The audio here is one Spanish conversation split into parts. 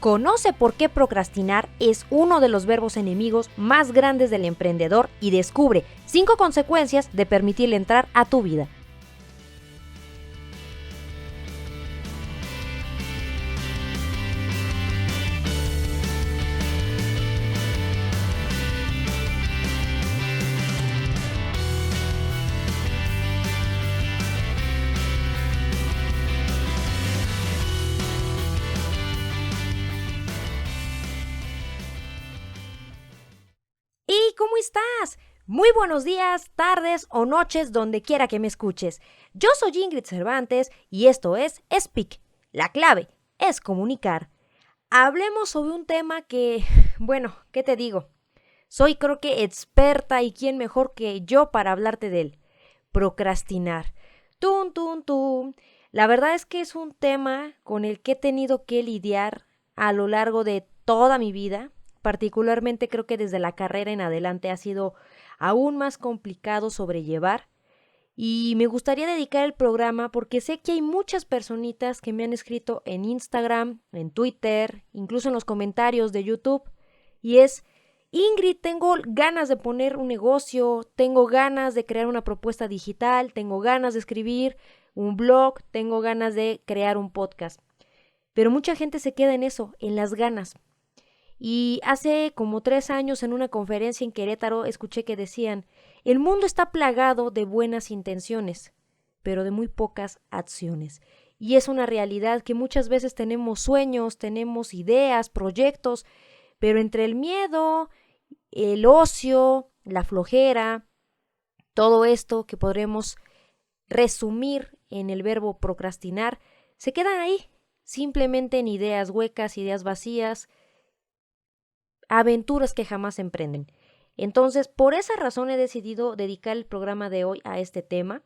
Conoce por qué procrastinar es uno de los verbos enemigos más grandes del emprendedor y descubre 5 consecuencias de permitirle entrar a tu vida. ¿Y cómo estás? Muy buenos días, tardes o noches donde quiera que me escuches. Yo soy Ingrid Cervantes y esto es Speak. La clave es comunicar. Hablemos sobre un tema que, bueno, ¿qué te digo? Soy creo que experta y quién mejor que yo para hablarte de él. Procrastinar. Tum, tum, tum. La verdad es que es un tema con el que he tenido que lidiar a lo largo de toda mi vida. Particularmente creo que desde la carrera en adelante ha sido aún más complicado sobrellevar y me gustaría dedicar el programa porque sé que hay muchas personitas que me han escrito en Instagram, en Twitter, incluso en los comentarios de YouTube y es: Ingrid, tengo ganas de poner un negocio, tengo ganas de crear una propuesta digital, tengo ganas de escribir un blog, tengo ganas de crear un podcast. Pero mucha gente se queda en eso, en las ganas. Y hace como 3 años en una conferencia en Querétaro escuché que decían: el mundo está plagado de buenas intenciones, pero de muy pocas acciones. Y es una realidad que muchas veces tenemos sueños, tenemos ideas, proyectos, pero entre el miedo, el ocio, la flojera, todo esto que podremos resumir en el verbo procrastinar, se quedan ahí, simplemente en ideas huecas, ideas vacías, aventuras que jamás se emprenden. Entonces, por esa razón he decidido dedicar el programa de hoy a este tema.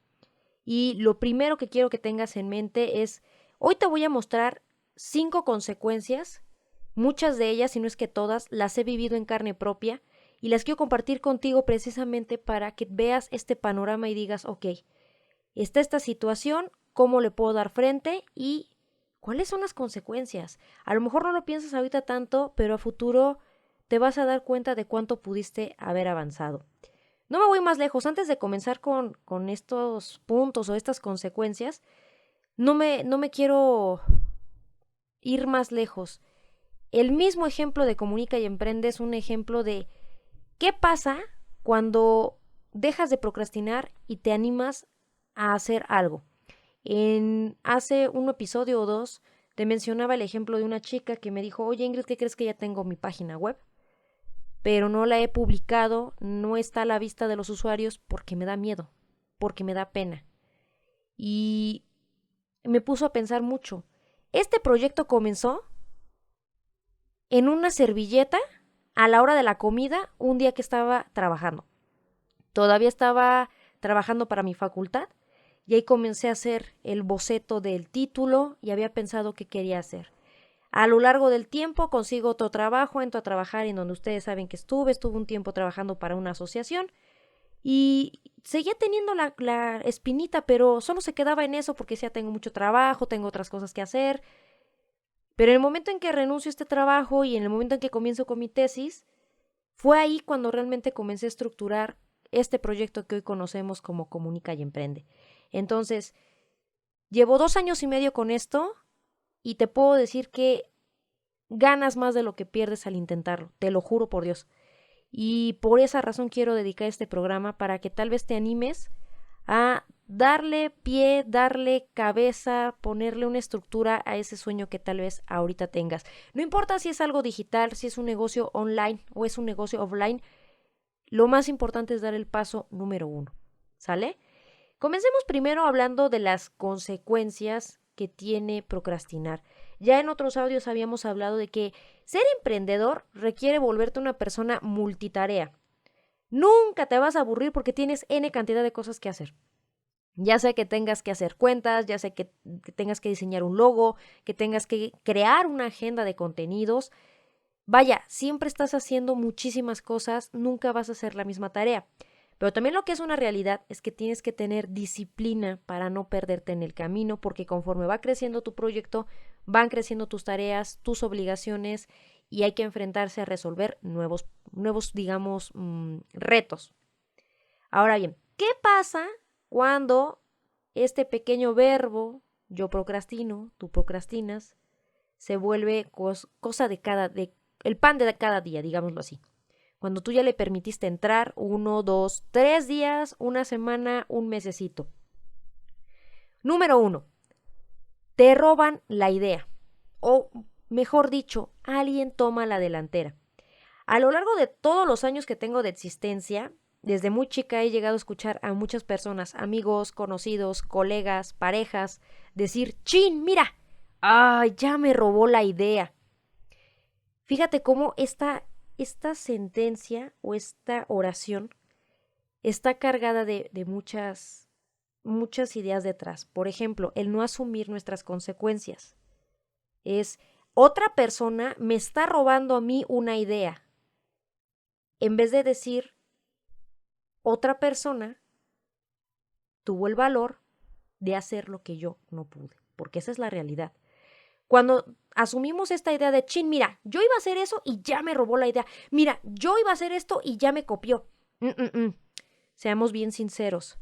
Y lo primero que quiero que tengas en mente es: hoy te voy a mostrar 5 consecuencias. Muchas de ellas, si no es que todas, las he vivido en carne propia y las quiero compartir contigo precisamente para que veas este panorama y digas: ok, está esta situación, ¿cómo le puedo dar frente y cuáles son las consecuencias? A lo mejor no lo piensas ahorita tanto, pero a futuro te vas a dar cuenta de cuánto pudiste haber avanzado. No me voy más lejos. Antes de comenzar con estos puntos o estas consecuencias, no me quiero ir más lejos. El mismo ejemplo de Comunica y Emprende es un ejemplo de qué pasa cuando dejas de procrastinar y te animas a hacer algo. Hace un episodio o 2 te mencionaba el ejemplo de una chica que me dijo: oye Ingrid, ¿qué crees que ya tengo mi página web? Pero no la he publicado, no está a la vista de los usuarios porque me da miedo, porque me da pena. Y me puso a pensar mucho. Este proyecto comenzó en una servilleta a la hora de la comida, un día que estaba trabajando. Todavía estaba trabajando para mi facultad y ahí comencé a hacer el boceto del título y había pensado qué quería hacer. A lo largo del tiempo consigo otro trabajo, entro a trabajar en donde ustedes saben que estuve un tiempo trabajando para una asociación y seguía teniendo la espinita, pero solo se quedaba en eso porque decía: tengo mucho trabajo, tengo otras cosas que hacer. Pero en el momento en que renuncio a este trabajo y en el momento en que comienzo con mi tesis, fue ahí cuando realmente comencé a estructurar este proyecto que hoy conocemos como Comunica y Emprende. Entonces, llevo 2 años y medio con esto y te puedo decir que ganas más de lo que pierdes al intentarlo, te lo juro por Dios. Y por esa razón quiero dedicar este programa para que tal vez te animes a darle pie, darle cabeza, ponerle una estructura a ese sueño que tal vez ahorita tengas. No importa si es algo digital, si es un negocio online o es un negocio offline, lo más importante es dar el paso número 1, ¿sale? Comencemos primero hablando de las consecuencias que tiene procrastinar. Ya en otros audios habíamos hablado de que ser emprendedor requiere volverte una persona multitarea. Nunca te vas a aburrir porque tienes N cantidad de cosas que hacer. Ya sea que tengas que hacer cuentas, ya sea que tengas que diseñar un logo, que tengas que crear una agenda de contenidos. Vaya, siempre estás haciendo muchísimas cosas, nunca vas a hacer la misma tarea. Pero también lo que es una realidad es que tienes que tener disciplina para no perderte en el camino, porque conforme va creciendo tu proyecto, van creciendo tus tareas, tus obligaciones y hay que enfrentarse a resolver nuevos digamos, retos. Ahora bien, ¿qué pasa cuando este pequeño verbo, yo procrastino, tú procrastinas, se vuelve cosa de el pan de cada día, digámoslo así? Cuando tú ya le permitiste entrar 1, 2, 3 días, una semana, un mesecito. Número 1, te roban la idea. O mejor dicho, alguien toma la delantera. A lo largo de todos los años que tengo de existencia, desde muy chica he llegado a escuchar a muchas personas, amigos, conocidos, colegas, parejas, decir, ¡chin, mira! ¡Ay, ya me robó la idea! Fíjate cómo esta sentencia o esta oración está cargada de muchas ideas detrás. Por ejemplo, el no asumir nuestras consecuencias. Es, otra persona me está robando a mí una idea. En vez de decir, otra persona tuvo el valor de hacer lo que yo no pude, porque esa es la realidad. Cuando asumimos esta idea de, chin, mira, yo iba a hacer eso y ya me robó la idea. Mira, yo iba a hacer esto y ya me copió. Seamos bien sinceros.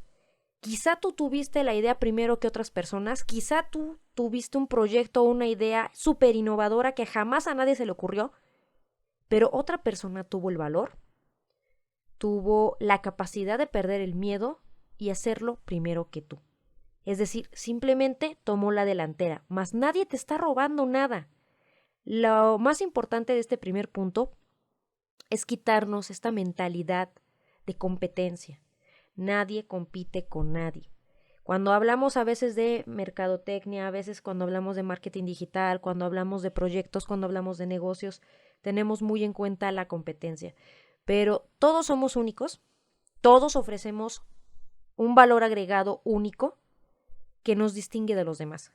Quizá tú tuviste la idea primero que otras personas, quizá tú tuviste un proyecto o una idea súper innovadora que jamás a nadie se le ocurrió, pero otra persona tuvo el valor, tuvo la capacidad de perder el miedo y hacerlo primero que tú. Es decir, simplemente tomó la delantera, mas nadie te está robando nada. Lo más importante de este primer punto es quitarnos esta mentalidad de competencia. Nadie compite con nadie. Cuando hablamos a veces de mercadotecnia, a veces cuando hablamos de marketing digital, cuando hablamos de proyectos, cuando hablamos de negocios, tenemos muy en cuenta la competencia. Pero todos somos únicos, todos ofrecemos un valor agregado único que nos distingue de los demás.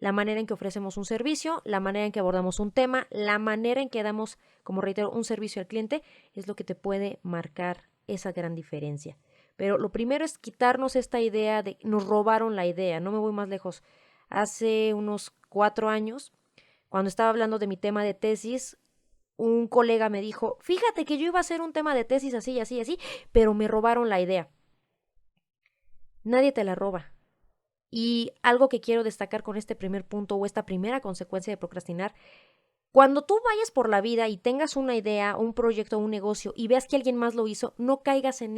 La manera en que ofrecemos un servicio, la manera en que abordamos un tema, la manera en que damos, como reitero, un servicio al cliente, es lo que te puede marcar esa gran diferencia. Pero lo primero es quitarnos esta idea de nos robaron la idea. No me voy más lejos. Hace unos 4 años, cuando estaba hablando de mi tema de tesis, un colega me dijo, fíjate que yo iba a hacer un tema de tesis así, así, así, pero me robaron la idea. Nadie te la roba. Y algo que quiero destacar con este primer punto o esta primera consecuencia de procrastinar, cuando tú vayas por la vida y tengas una idea, un proyecto, un negocio y veas que alguien más lo hizo, no caigas en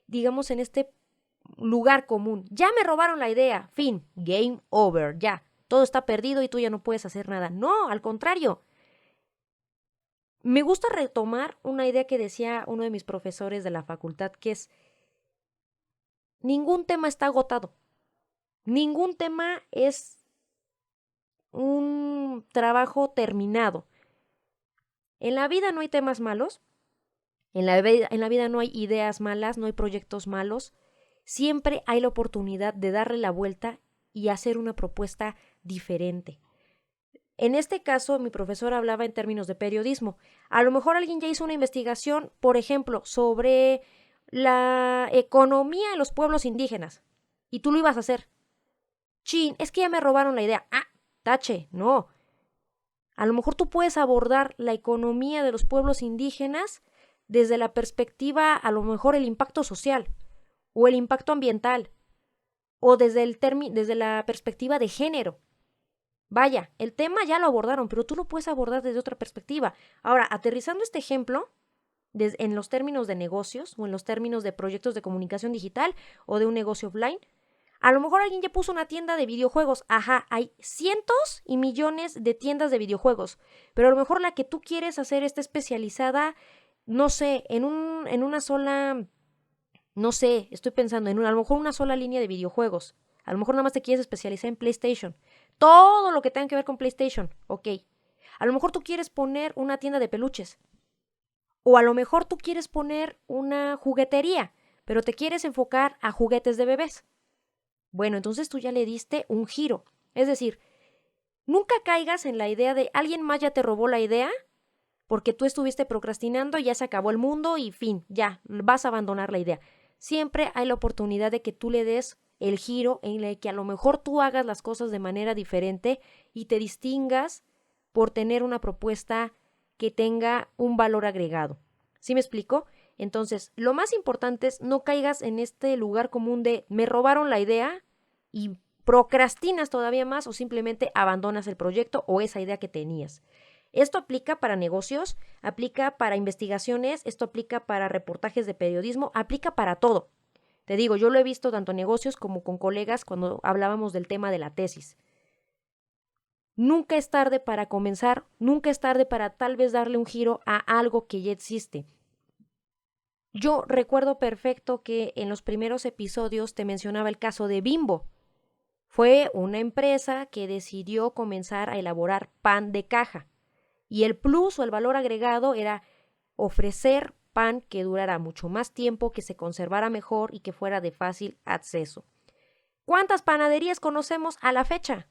digamos, en este lugar común. Ya me robaron la idea, fin, game over, ya, todo está perdido y tú ya no puedes hacer nada. No, al contrario. Me gusta retomar una idea que decía uno de mis profesores de la facultad, que es, ningún tema está agotado. Ningún tema es un trabajo terminado. En la vida no hay temas malos, en la vida no hay ideas malas, no hay proyectos malos. Siempre hay la oportunidad de darle la vuelta y hacer una propuesta diferente. En este caso, mi profesor hablaba en términos de periodismo. A lo mejor alguien ya hizo una investigación, por ejemplo, sobre la economía en los pueblos indígenas, y tú lo ibas a hacer. Chin, es que ya me robaron la idea. Ah, tache, no. A lo mejor tú puedes abordar la economía de los pueblos indígenas desde la perspectiva, a lo mejor el impacto social o el impacto ambiental o desde la perspectiva de género. Vaya, el tema ya lo abordaron, pero tú lo puedes abordar desde otra perspectiva. Ahora, aterrizando este ejemplo en los términos de negocios o en los términos de proyectos de comunicación digital o de un negocio offline, a lo mejor alguien ya puso una tienda de videojuegos. Ajá, hay cientos y millones de tiendas de videojuegos. Pero a lo mejor la que tú quieres hacer está especializada, no sé, en una sola, no sé, estoy pensando a lo mejor una sola línea de videojuegos. A lo mejor nada más te quieres especializar en PlayStation. Todo lo que tenga que ver con PlayStation, ok. A lo mejor tú quieres poner una tienda de peluches. O a lo mejor tú quieres poner una juguetería, pero te quieres enfocar a juguetes de bebés. Bueno, entonces tú ya le diste un giro. Es decir, nunca caigas en la idea de alguien más ya te robó la idea porque tú estuviste procrastinando, ya se acabó el mundo y fin, ya, vas a abandonar la idea. Siempre hay la oportunidad de que tú le des el giro en el que a lo mejor tú hagas las cosas de manera diferente y te distingas por tener una propuesta que tenga un valor agregado. ¿Sí me explico? Entonces, lo más importante es no caigas en este lugar común de me robaron la idea y procrastinas todavía más o simplemente abandonas el proyecto o esa idea que tenías. Esto aplica para negocios, aplica para investigaciones, esto aplica para reportajes de periodismo, aplica para todo. Te digo, yo lo he visto tanto en negocios como con colegas cuando hablábamos del tema de la tesis. Nunca es tarde para comenzar, nunca es tarde para tal vez darle un giro a algo que ya existe. Yo recuerdo perfecto que en los primeros episodios te mencionaba el caso de Bimbo. Fue una empresa que decidió comenzar a elaborar pan de caja. Y el plus o el valor agregado era ofrecer pan que durara mucho más tiempo, que se conservara mejor y que fuera de fácil acceso. ¿Cuántas panaderías conocemos a la fecha?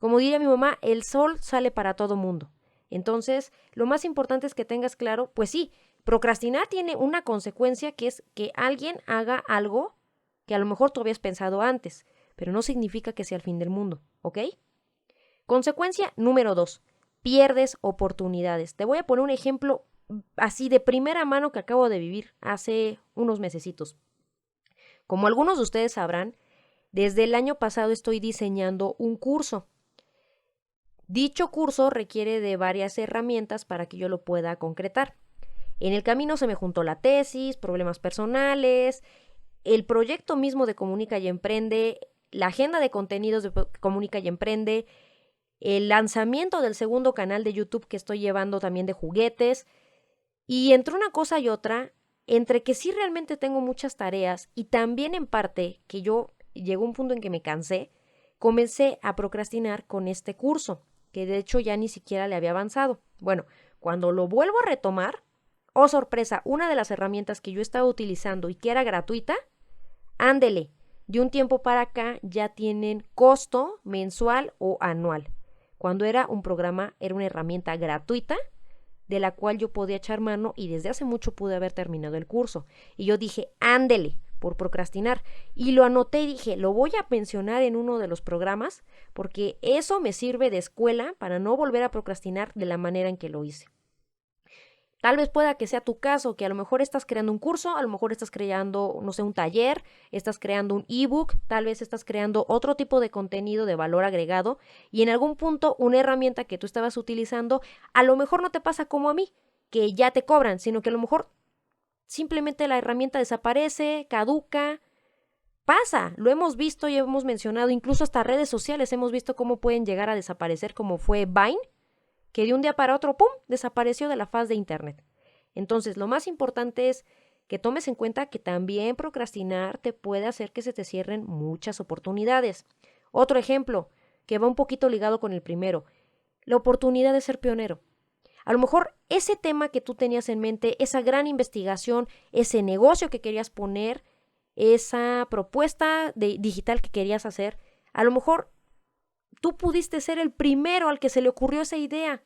Como diría mi mamá, el sol sale para todo mundo. Entonces, lo más importante es que tengas claro, pues sí, procrastinar tiene una consecuencia que es que alguien haga algo que a lo mejor tú habías pensado antes, pero no significa que sea el fin del mundo, ¿ok? Consecuencia número 2, pierdes oportunidades. Te voy a poner un ejemplo así de primera mano que acabo de vivir hace unos mesecitos. Como algunos de ustedes sabrán, desde el año pasado estoy diseñando un curso. Dicho curso requiere de varias herramientas para que yo lo pueda concretar. En el camino se me juntó la tesis, problemas personales, el proyecto mismo de Comunica y Emprende, la agenda de contenidos de Comunica y Emprende, el lanzamiento del segundo canal de YouTube que estoy llevando también de juguetes. Y entre una cosa y otra, entre que sí realmente tengo muchas tareas y también en parte que yo llegó un punto en que me cansé, comencé a procrastinar con este curso, que de hecho ya ni siquiera le había avanzado. Bueno, cuando lo vuelvo a retomar, oh sorpresa, una de las herramientas que yo estaba utilizando y que era gratuita, ándele, de un tiempo para acá ya tienen costo mensual o anual. Cuando era un programa, era una herramienta gratuita de la cual yo podía echar mano y desde hace mucho pude haber terminado el curso. Y yo dije, ándele, por procrastinar. Y lo anoté y dije, lo voy a mencionar en uno de los programas porque eso me sirve de escuela para no volver a procrastinar de la manera en que lo hice. Tal vez pueda que sea tu caso, que a lo mejor estás creando un curso, a lo mejor estás creando, no sé, un taller, estás creando un ebook, tal vez estás creando otro tipo de contenido de valor agregado y en algún punto una herramienta que tú estabas utilizando, a lo mejor no te pasa como a mí, que ya te cobran, sino que a lo mejor simplemente la herramienta desaparece, caduca, pasa, lo hemos visto y hemos mencionado, incluso hasta redes sociales hemos visto cómo pueden llegar a desaparecer, como fue Vine, que de un día para otro, ¡pum!, desapareció de la faz de Internet. Entonces, lo más importante es que tomes en cuenta que también procrastinar te puede hacer que se te cierren muchas oportunidades. Otro ejemplo, que va un poquito ligado con el primero, la oportunidad de ser pionero. A lo mejor ese tema que tú tenías en mente, esa gran investigación, ese negocio que querías poner, esa propuesta digital que querías hacer, a lo mejor tú pudiste ser el primero al que se le ocurrió esa idea.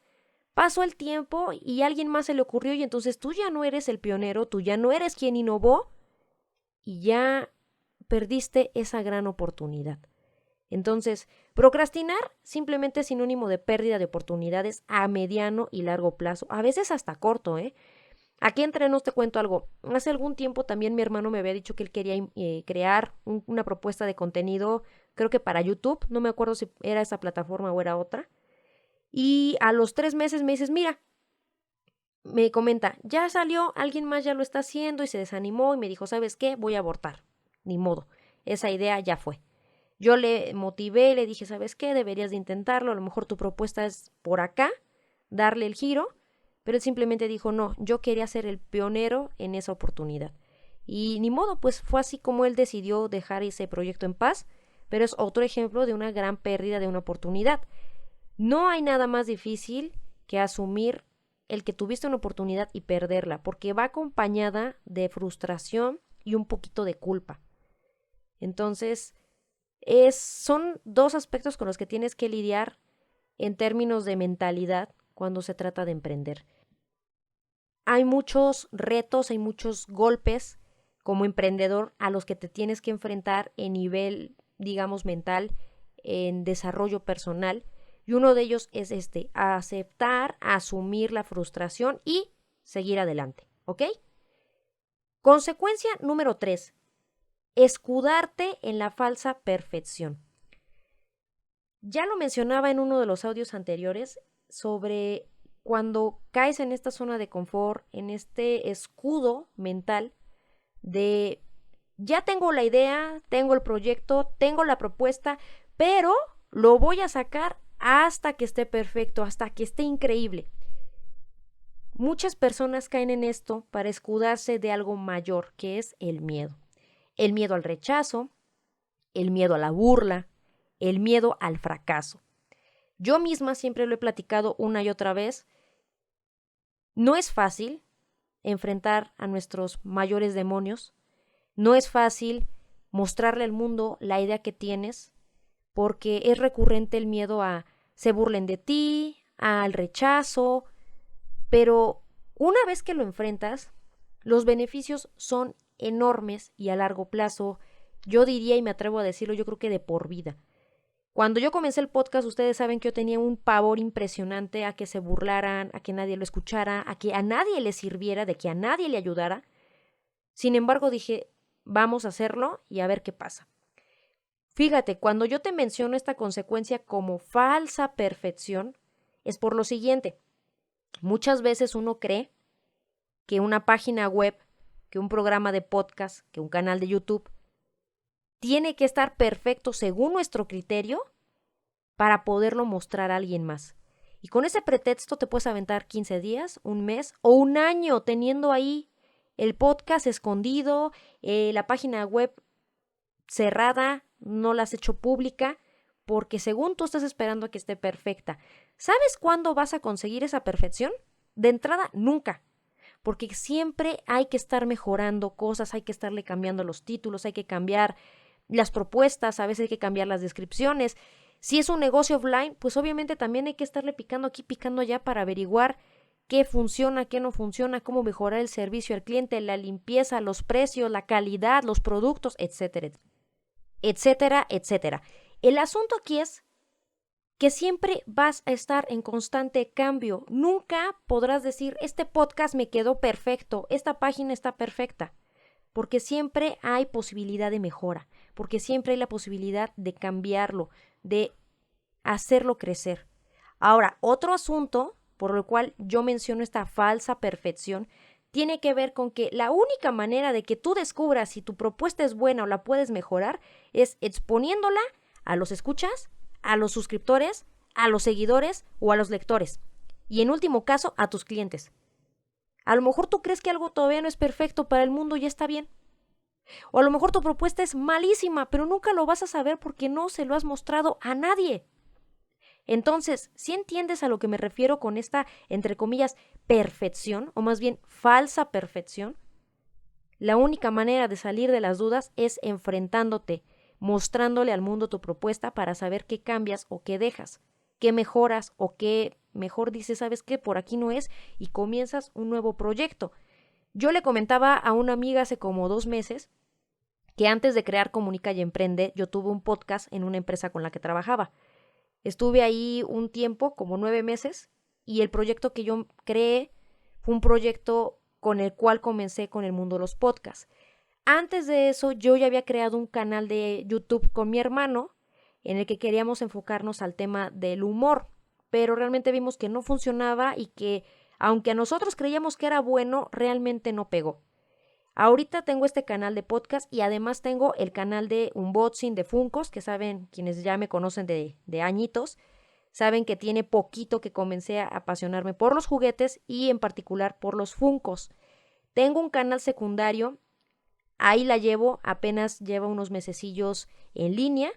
Pasó el tiempo y a alguien más se le ocurrió y entonces tú ya no eres el pionero, tú ya no eres quien innovó y ya perdiste esa gran oportunidad. Entonces, procrastinar simplemente es sinónimo de pérdida de oportunidades a mediano y largo plazo, a veces hasta corto, ¿eh? Aquí entre nos te cuento algo. Hace algún tiempo también mi hermano me había dicho que él quería crear una propuesta de contenido, creo que para YouTube, no me acuerdo si era esa plataforma o era otra. Y a los 3 meses me dices, mira, me comenta, ya salió, alguien más ya lo está haciendo y se desanimó y me dijo, ¿sabes qué? Voy a abortar. Ni modo, esa idea ya fue. Yo le motivé, le dije, ¿sabes qué? Deberías de intentarlo, a lo mejor tu propuesta es por acá, darle el giro, pero él simplemente dijo, no, yo quería ser el pionero en esa oportunidad. Y ni modo, pues fue así como él decidió dejar ese proyecto en paz, pero es otro ejemplo de una gran pérdida de una oportunidad. No hay nada más difícil que asumir el que tuviste una oportunidad y perderla, porque va acompañada de frustración y un poquito de culpa. Entonces, son dos aspectos con los que tienes que lidiar en términos de mentalidad cuando se trata de emprender. Hay muchos retos, hay muchos golpes como emprendedor a los que te tienes que enfrentar en nivel, digamos, mental, en desarrollo personal. Y uno de ellos es aceptar, asumir la frustración y seguir adelante, ¿ok? Consecuencia número 3, escudarte en la falsa perfección. Ya lo mencionaba en uno de los audios anteriores sobre cuando caes en esta zona de confort, en este escudo mental de ya tengo la idea, tengo el proyecto, tengo la propuesta, pero lo voy a sacar hasta que esté perfecto, hasta que esté increíble. Muchas personas caen en esto para escudarse de algo mayor, que es el miedo. El miedo al rechazo, el miedo a la burla, el miedo al fracaso. Yo misma siempre lo he platicado una y otra vez. No es fácil enfrentar a nuestros mayores demonios. No es fácil mostrarle al mundo la idea que tienes, porque es recurrente el miedo a se burlen de ti, al rechazo, pero una vez que lo enfrentas, los beneficios son enormes y a largo plazo, yo diría y me atrevo a decirlo, yo creo que de por vida. Cuando yo comencé el podcast, ustedes saben que yo tenía un pavor impresionante a que se burlaran, a que nadie lo escuchara, a que a nadie le sirviera, de que a nadie le ayudara. Sin embargo, dije, vamos a hacerlo y a ver qué pasa. Fíjate, cuando yo te menciono esta consecuencia como falsa perfección, es por lo siguiente. Muchas veces uno cree que una página web, que un programa de podcast, que un canal de YouTube, tiene que estar perfecto según nuestro criterio para poderlo mostrar a alguien más. Y con ese pretexto te puedes aventar 15 días, un mes o un año teniendo ahí el podcast escondido, la página web cerrada, no la has hecho pública, porque según tú estás esperando a que esté perfecta. ¿Sabes cuándo vas a conseguir esa perfección? De entrada, nunca. Porque siempre hay que estar mejorando cosas, hay que estarle cambiando los títulos, hay que cambiar las propuestas, a veces hay que cambiar las descripciones. Si es un negocio offline, pues obviamente también hay que estarle picando aquí, picando allá para averiguar qué funciona, qué no funciona, cómo mejorar el servicio al cliente, la limpieza, los precios, la calidad, los productos, etcétera, etcétera, etcétera. El asunto aquí es que siempre vas a estar en constante cambio. Nunca podrás decir, este podcast me quedó perfecto, esta página está perfecta, porque siempre hay posibilidad de mejora, porque siempre hay la posibilidad de cambiarlo, de hacerlo crecer. Ahora, otro asunto por el cual yo menciono esta falsa perfección tiene que ver con que la única manera de que tú descubras si tu propuesta es buena o la puedes mejorar es exponiéndola a los escuchas, a los suscriptores, a los seguidores o a los lectores. Y en último caso, a tus clientes. A lo mejor tú crees que algo todavía no es perfecto para el mundo y ya está bien. O a lo mejor tu propuesta es malísima, pero nunca lo vas a saber porque no se lo has mostrado a nadie. Entonces, si entiendes a lo que me refiero con esta, entre comillas, perfección, o más bien falsa perfección, la única manera de salir de las dudas es enfrentándote, mostrándole al mundo tu propuesta para saber qué cambias o qué dejas, qué mejoras o qué mejor dices, ¿sabes qué? Por aquí no es, y comienzas un nuevo proyecto. Yo le comentaba a una amiga hace como 2 meses que antes de crear Comunica y Emprende, yo tuve un podcast en una empresa con la que trabajaba. Estuve ahí un tiempo, como 9 meses, y el proyecto que yo creé fue un proyecto con el cual comencé con el mundo de los podcasts. Antes de eso, yo ya había creado un canal de YouTube con mi hermano en el que queríamos enfocarnos al tema del humor, pero realmente vimos que no funcionaba y que, aunque a nosotros creíamos que era bueno, realmente no pegó. Ahorita tengo este canal de podcast y además tengo el canal de unboxing de Funkos, que saben, quienes ya me conocen de añitos, saben que tiene poquito que comencé a apasionarme por los juguetes y en particular por los Funkos. Tengo un canal secundario, ahí la llevo, apenas lleva unos mesecillos en línea,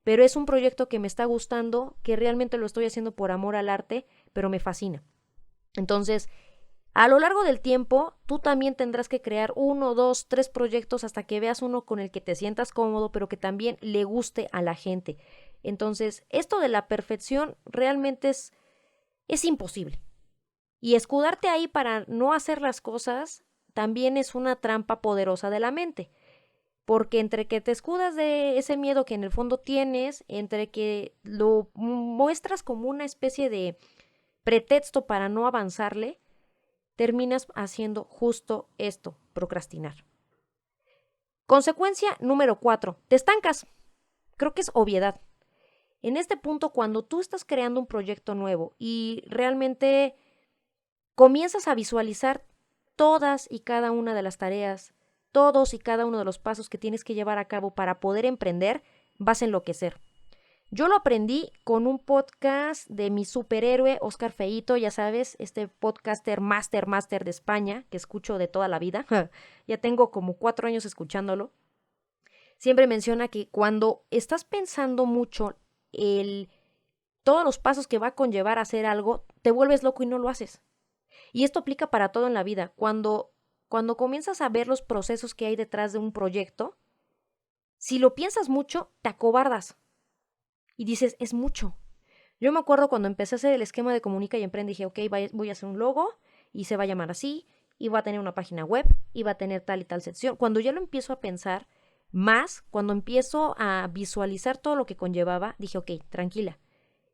pero es un proyecto que me está gustando, que realmente lo estoy haciendo por amor al arte, pero me fascina. Entonces, a lo largo del tiempo, tú también tendrás que crear 1, 2, 3 proyectos hasta que veas uno con el que te sientas cómodo, pero que también le guste a la gente. Entonces, esto de la perfección realmente es es imposible. Y escudarte ahí para no hacer las cosas también es una trampa poderosa de la mente. Porque entre que te escudas de ese miedo que en el fondo tienes, entre que lo muestras como una especie de pretexto para no avanzarle, terminas haciendo justo esto, procrastinar. Consecuencia número 4, te estancas. Creo que es obviedad. En este punto, cuando tú estás creando un proyecto nuevo y realmente comienzas a visualizar todas y cada una de las tareas, todos y cada uno de los pasos que tienes que llevar a cabo para poder emprender, vas a enloquecer. Yo lo aprendí con un podcast de mi superhéroe Oscar Feito, ya sabes, este podcaster máster de España, que escucho de toda la vida. Ya tengo como 4 años escuchándolo. Siempre menciona que cuando estás pensando mucho todos los pasos que va a conllevar a hacer algo, te vuelves loco y no lo haces. Y esto aplica para todo en la vida. Cuando comienzas a ver los procesos que hay detrás de un proyecto, si lo piensas mucho, te acobardas. Y dices, es mucho. Yo me acuerdo cuando empecé a hacer el esquema de Comunica y Emprende, dije, ok, voy a hacer un logo y se va a llamar así, y va a tener una página web, y va a tener tal y tal sección. Cuando ya lo empiezo a pensar más, cuando empiezo a visualizar todo lo que conllevaba, dije, ok, tranquila.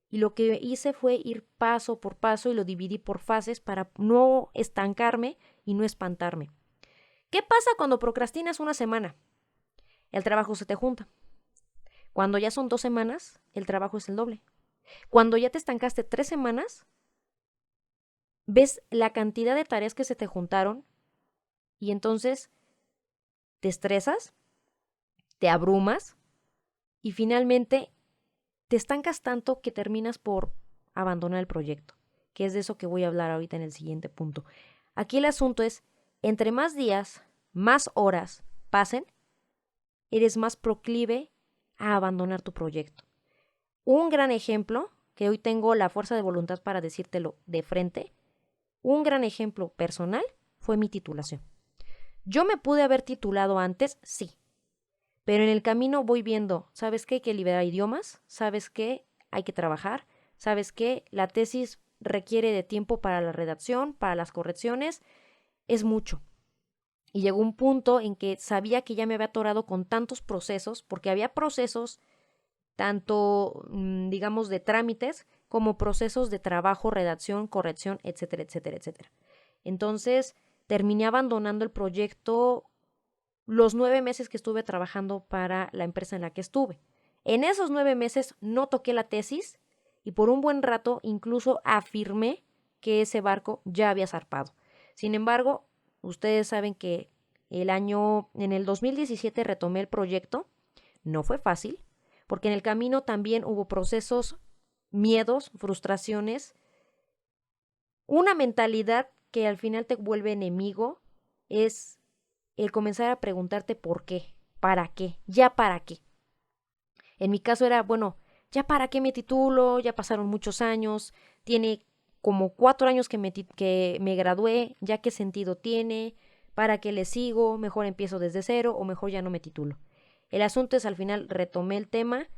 Y lo que hice fue ir paso por paso y lo dividí por fases para no estancarme y no espantarme. ¿Qué pasa cuando procrastinas una semana? El trabajo se te junta. Cuando ya son 2 semanas, el trabajo es el doble. Cuando ya te estancaste 3 semanas, ves la cantidad de tareas que se te juntaron y entonces te estresas, te abrumas y finalmente te estancas tanto que terminas por abandonar el proyecto, que es de eso que voy a hablar ahorita en el siguiente punto. Aquí el asunto es, entre más días, más horas pasen, eres más proclive a abandonar tu proyecto. Un gran ejemplo, que hoy tengo la fuerza de voluntad para decírtelo de frente, un gran ejemplo personal fue mi titulación. Yo me pude haber titulado antes, sí, pero en el camino voy viendo, ¿sabes qué? Hay que liberar idiomas, ¿sabes qué? Hay que trabajar, ¿sabes qué? La tesis requiere de tiempo para la redacción, para las correcciones, es mucho. Y llegó un punto en que sabía que ya me había atorado con tantos procesos, porque había procesos tanto, digamos, de trámites como procesos de trabajo, redacción, corrección, etcétera, etcétera, etcétera. Entonces, terminé abandonando el proyecto los 9 meses que estuve trabajando para la empresa en la que estuve. En esos 9 meses no toqué la tesis y por un buen rato incluso afirmé que ese barco ya había zarpado. Sin embargo, ustedes saben que en el 2017 retomé el proyecto. No fue fácil, porque en el camino también hubo procesos, miedos, frustraciones, una mentalidad que al final te vuelve enemigo es el comenzar a preguntarte por qué, para qué, ya para qué. En mi caso era, bueno, ya para qué me titulo, ya pasaron muchos años, tiene como 4 años que me gradué, ya qué sentido tiene, para qué le sigo, mejor empiezo desde cero o mejor ya no me titulo. El asunto es al final retomé el tema,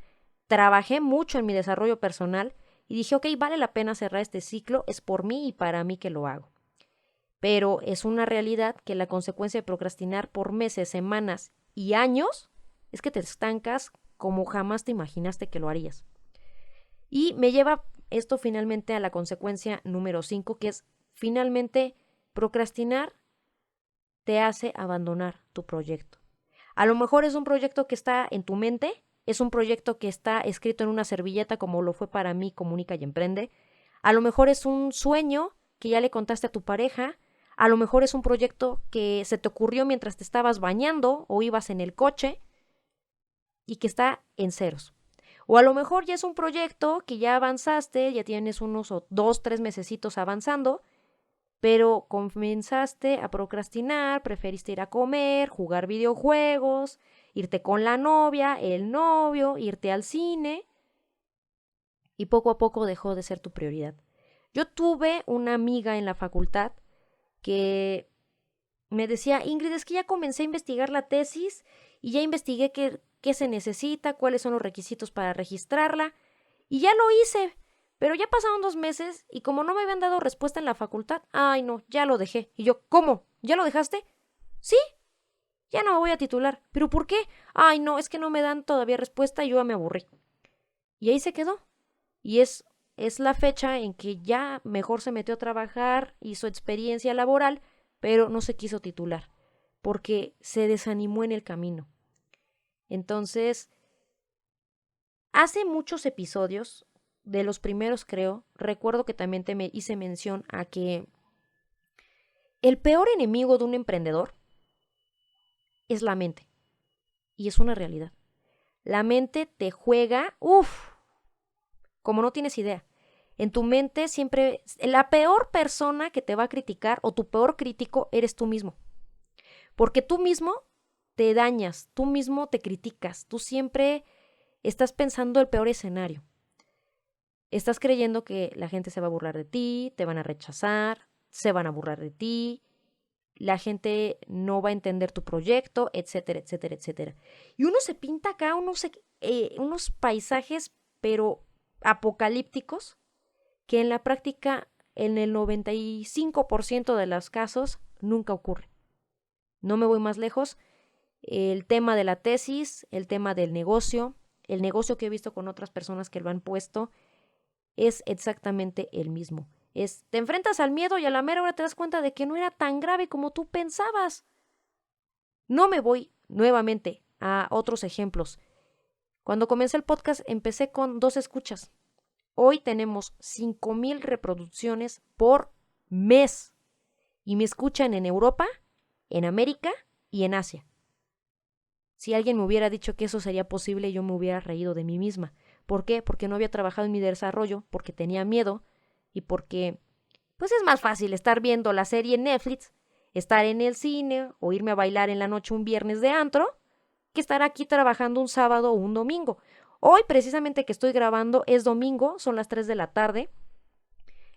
trabajé mucho en mi desarrollo personal y dije, ok, vale la pena cerrar este ciclo, es por mí y para mí que lo hago. Pero es una realidad que la consecuencia de procrastinar por meses, semanas y años es que te estancas como jamás te imaginaste que lo harías. Y me lleva esto finalmente a la consecuencia número 5, que es finalmente procrastinar te hace abandonar tu proyecto. A lo mejor es un proyecto que está en tu mente, es un proyecto que está escrito en una servilleta como lo fue para mí Comunica y Emprende. A lo mejor es un sueño que ya le contaste a tu pareja. A lo mejor es un proyecto que se te ocurrió mientras te estabas bañando o ibas en el coche y que está en ceros. O a lo mejor ya es un proyecto que ya avanzaste, ya tienes unos 2, 3 mesecitos avanzando, pero comenzaste a procrastinar, preferiste ir a comer, jugar videojuegos, irte con la novia, el novio, irte al cine, y poco a poco dejó de ser tu prioridad. Yo tuve una amiga en la facultad que me decía, Ingrid, es que ya comencé a investigar la tesis y ya investigué qué se necesita, cuáles son los requisitos para registrarla, y ya lo hice, Pero ya pasaron 2 meses y como no me habían dado respuesta en la facultad, ay no, ya lo dejé. Y yo, ¿cómo? ¿Ya lo dejaste? Sí, ya no me voy a titular. ¿Pero por qué? Ay no, es que no me dan todavía respuesta y yo ya me aburrí. Y ahí se quedó. Y es la fecha en que ya mejor se metió a trabajar, hizo experiencia laboral, pero no se quiso titular, porque se desanimó en el camino. Entonces, hace muchos episodios, de los primeros creo, recuerdo que también me hice mención a que el peor enemigo de un emprendedor es la mente. Y es una realidad. La mente te juega, como no tienes idea. En tu mente siempre, la peor persona que te va a criticar o tu peor crítico eres tú mismo. Porque tú mismo te dañas, tú mismo te criticas, tú siempre estás pensando el peor escenario. Estás creyendo que la gente se va a burlar de ti, te van a rechazar, se van a burlar de ti, la gente no va a entender tu proyecto, etcétera, etcétera, etcétera. Y uno se pinta acá unos paisajes, pero apocalípticos, que en la práctica, en el 95% de los casos, nunca ocurre. No me voy más lejos. El tema de la tesis, el tema del negocio, el negocio que he visto con otras personas que lo han puesto, es exactamente el mismo. Te enfrentas al miedo y a la mera hora te das cuenta de que no era tan grave como tú pensabas. No me voy nuevamente a otros ejemplos. Cuando comencé el podcast empecé con 2 escuchas. Hoy tenemos 5,000 reproducciones por mes. Y me escuchan en Europa, en América y en Asia. Si alguien me hubiera dicho que eso sería posible, yo me hubiera reído de mí misma. ¿Por qué? Porque no había trabajado en mi desarrollo, porque tenía miedo y porque, pues es más fácil estar viendo la serie en Netflix, estar en el cine o irme a bailar en la noche un viernes de antro, que estar aquí trabajando un sábado o un domingo. Hoy, precisamente que estoy grabando, es domingo, son las 3 de la tarde.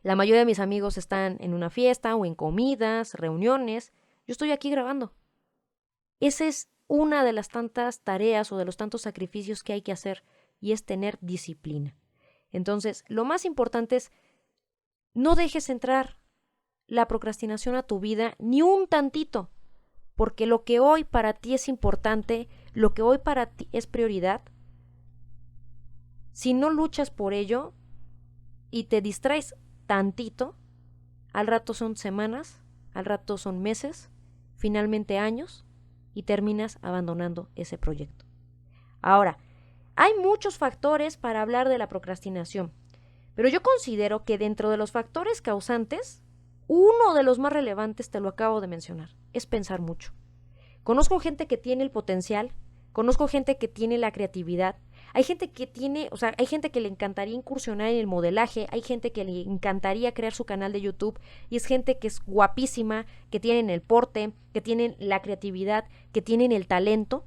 La mayoría de mis amigos están en una fiesta o en comidas, reuniones. Yo estoy aquí grabando. Esa es una de las tantas tareas o de los tantos sacrificios que hay que hacer, y es tener disciplina. Entonces, lo más importante es no dejes entrar la procrastinación a tu vida ni un tantito, porque lo que hoy para ti es importante, lo que hoy para ti es prioridad, si no luchas por ello y te distraes tantito, al rato son semanas, al rato son meses, finalmente años, y terminas abandonando ese proyecto. Ahora, hay muchos factores para hablar de la procrastinación, pero yo considero que dentro de los factores causantes, uno de los más relevantes, te lo acabo de mencionar, es pensar mucho. Conozco gente que tiene el potencial, conozco gente que tiene la creatividad, hay gente que hay gente que le encantaría incursionar en el modelaje, hay gente que le encantaría crear su canal de YouTube y es gente que es guapísima, que tienen el porte, que tienen la creatividad, que tienen el talento,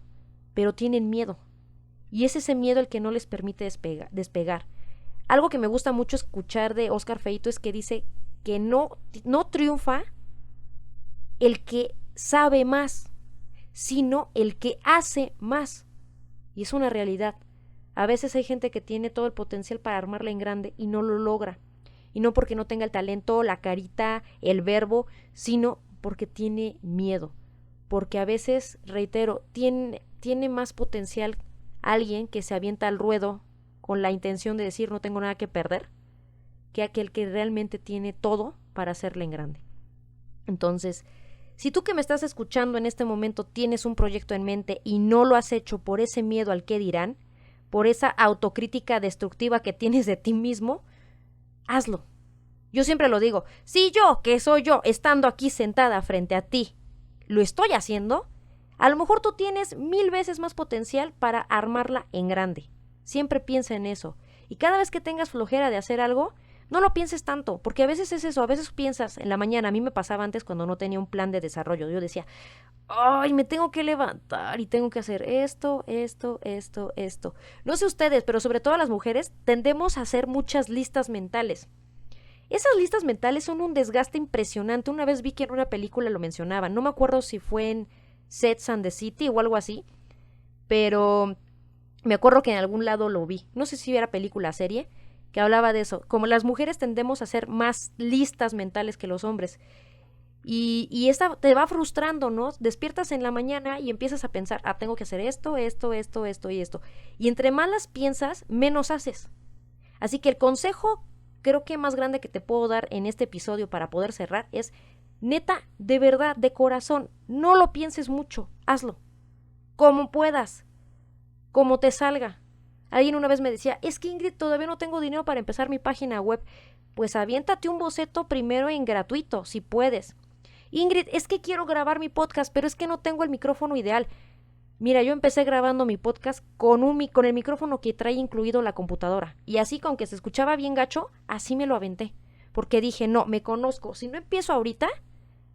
pero tienen miedo. Y es ese miedo el que no les permite despegar. Algo que me gusta mucho escuchar de Oscar Feito es que dice que no triunfa el que sabe más, sino el que hace más. Y es una realidad. A veces hay gente que tiene todo el potencial para armarla en grande y no lo logra. Y no porque no tenga el talento, la carita, el verbo, sino porque tiene miedo. Porque a veces, reitero, tiene más potencial alguien que se avienta al ruedo con la intención de decir no tengo nada que perder, que aquel que realmente tiene todo para hacerla en grande. Entonces, si tú que me estás escuchando en este momento tienes un proyecto en mente y no lo has hecho por ese miedo al qué dirán, por esa autocrítica destructiva que tienes de ti mismo, hazlo. Yo siempre lo digo, si yo, que soy yo, estando aquí sentada frente a ti, lo estoy haciendo, a lo mejor tú tienes 1000 veces más potencial para armarla en grande. Siempre piensa en eso. Y cada vez que tengas flojera de hacer algo, no lo pienses tanto, porque a veces es eso, a veces piensas en la mañana, a mí me pasaba antes cuando no tenía un plan de desarrollo, yo decía, ay, me tengo que levantar y tengo que hacer esto. No sé ustedes, pero sobre todo las mujeres tendemos a hacer muchas listas mentales. Esas listas mentales son un desgaste impresionante. Una vez vi que en una película lo mencionaban, no me acuerdo si fue en Sex and the City o algo así, pero me acuerdo que en algún lado lo vi, no sé si era película o serie, que hablaba de eso. Como las mujeres tendemos a ser más listas mentales que los hombres. Y esta te va frustrando, ¿no? Despiertas en la mañana y empiezas a pensar, tengo que hacer esto y esto. Y entre más las piensas, menos haces. Así que el consejo, creo que más grande que te puedo dar en este episodio para poder cerrar es, neta, de verdad, de corazón, no lo pienses mucho, hazlo. Como puedas, como te salga. Alguien una vez me decía, es que Ingrid, todavía no tengo dinero para empezar mi página web. Pues aviéntate un boceto primero en gratuito, si puedes. Ingrid, es que quiero grabar mi podcast, pero es que no tengo el micrófono ideal. Mira, yo empecé grabando mi podcast con el micrófono que trae incluido la computadora. Y así, con que se escuchaba bien gacho, así me lo aventé. Porque dije, no, me conozco. Si no empiezo ahorita,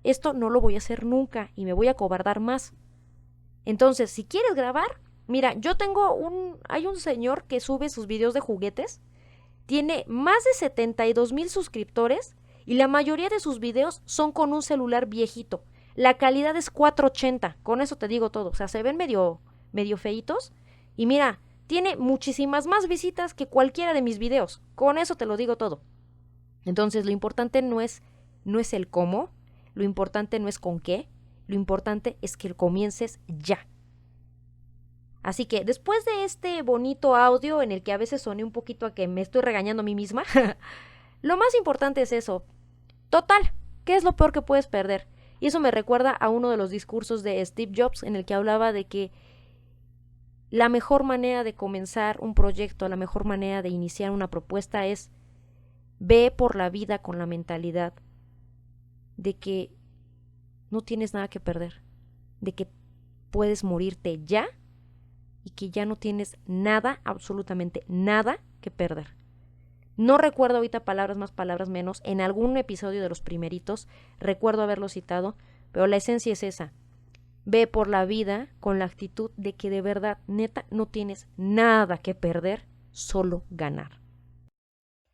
esto no lo voy a hacer nunca y me voy a cobardar más. Entonces, si quieres grabar, mira, hay un señor que sube sus videos de juguetes, tiene más de 72,000 suscriptores y la mayoría de sus videos son con un celular viejito. La calidad es 480, con eso te digo todo. O sea, se ven medio feitos y mira, tiene muchísimas más visitas que cualquiera de mis videos. Con eso te lo digo todo. Entonces, lo importante no es el cómo, lo importante no es con qué, lo importante es que comiences ya. Así que después de este bonito audio en el que a veces soné un poquito a que me estoy regañando a mí misma, lo más importante es eso. Total, ¿qué es lo peor que puedes perder? Y eso me recuerda a uno de los discursos de Steve Jobs en el que hablaba de que la mejor manera de comenzar un proyecto, la mejor manera de iniciar una propuesta es ve por la vida con la mentalidad de que no tienes nada que perder, de que puedes morirte ya y que ya no tienes nada, absolutamente nada que perder. No recuerdo ahorita palabras más, palabras menos, en algún episodio de los primeritos recuerdo haberlo citado, pero la esencia es esa. Ve por la vida con la actitud de que de verdad, neta, no tienes nada que perder, solo ganar.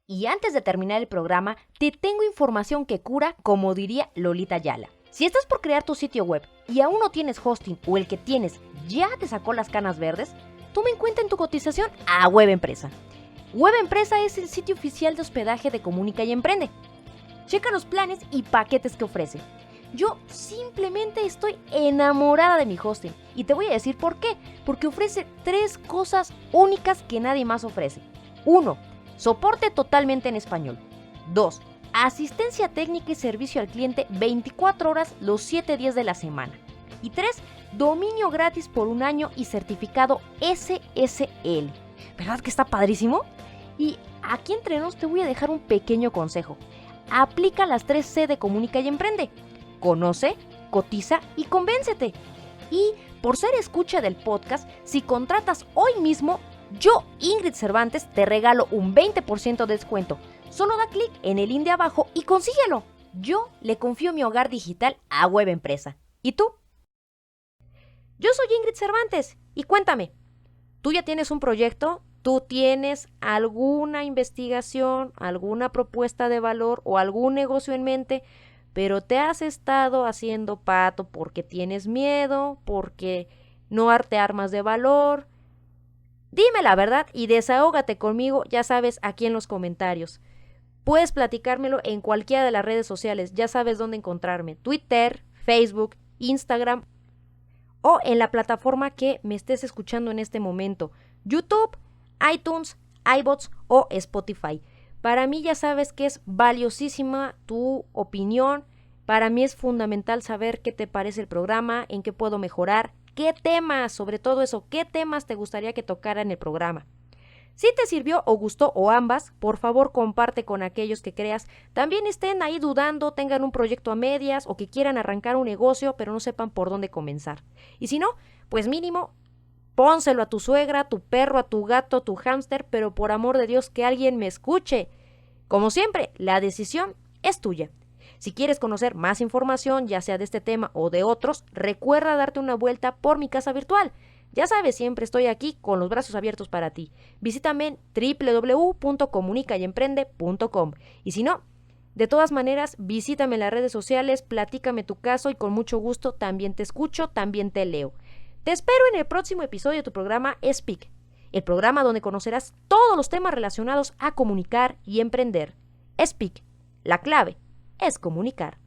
Y antes de terminar el programa, te tengo información que cura, como diría Lolita Ayala. Si estás por crear tu sitio web y aún no tienes hosting o el que tienes ya te sacó las canas verdes, toma en cuenta en tu cotización a Web Empresa. Web Empresa es el sitio oficial de hospedaje de Comunica y Emprende. Checa los planes y paquetes que ofrece. Yo simplemente estoy enamorada de mi hosting y te voy a decir por qué. Porque ofrece 3 cosas únicas que nadie más ofrece. 1. Soporte totalmente en español. 2. Asistencia técnica y servicio al cliente 24 horas los 7 días de la semana. Y 3. Dominio gratis por 1 año y certificado SSL. ¿Verdad que está padrísimo? Y aquí entre nos te voy a dejar un pequeño consejo. Aplica las 3C de Comunica y Emprende. Conoce, cotiza y convéncete. Y por ser escucha del podcast, si contratas hoy mismo, yo, Ingrid Cervantes, te regalo un 20% de descuento. Solo da clic en el link de abajo y consíguelo. Yo le confío mi hogar digital a Web Empresa. ¿Y tú? Yo soy Ingrid Cervantes y cuéntame, ¿tú ya tienes un proyecto? ¿Tú tienes alguna investigación, alguna propuesta de valor o algún negocio en mente, pero te has estado haciendo pato porque tienes miedo, porque no te armas de valor? Dime la verdad y desahógate conmigo, ya sabes, aquí en los comentarios. Puedes platicármelo en cualquiera de las redes sociales, ya sabes dónde encontrarme, Twitter, Facebook, Instagram o en la plataforma que me estés escuchando en este momento, YouTube, iTunes, iBots o Spotify. Para mí ya sabes que es valiosísima tu opinión, para mí es fundamental saber qué te parece el programa, en qué puedo mejorar, qué temas, sobre todo eso, qué temas te gustaría que tocara en el programa. Si te sirvió o gustó o ambas, por favor comparte con aquellos que creas también estén ahí dudando, tengan un proyecto a medias o que quieran arrancar un negocio pero no sepan por dónde comenzar. Y si no, pues mínimo, pónselo a tu suegra, a tu perro, a tu gato, a tu hámster, pero por amor de Dios que alguien me escuche. Como siempre, la decisión es tuya. Si quieres conocer más información, ya sea de este tema o de otros, recuerda darte una vuelta por mi casa virtual. Ya sabes, siempre estoy aquí con los brazos abiertos para ti. Visítame en www.comunicayemprende.com. Y si no, de todas maneras, visítame en las redes sociales, platícame tu caso y con mucho gusto también te escucho, también te leo. Te espero en el próximo episodio de tu programa Speak. el programa donde conocerás todos los temas relacionados a comunicar y emprender. Speak, la clave es comunicar.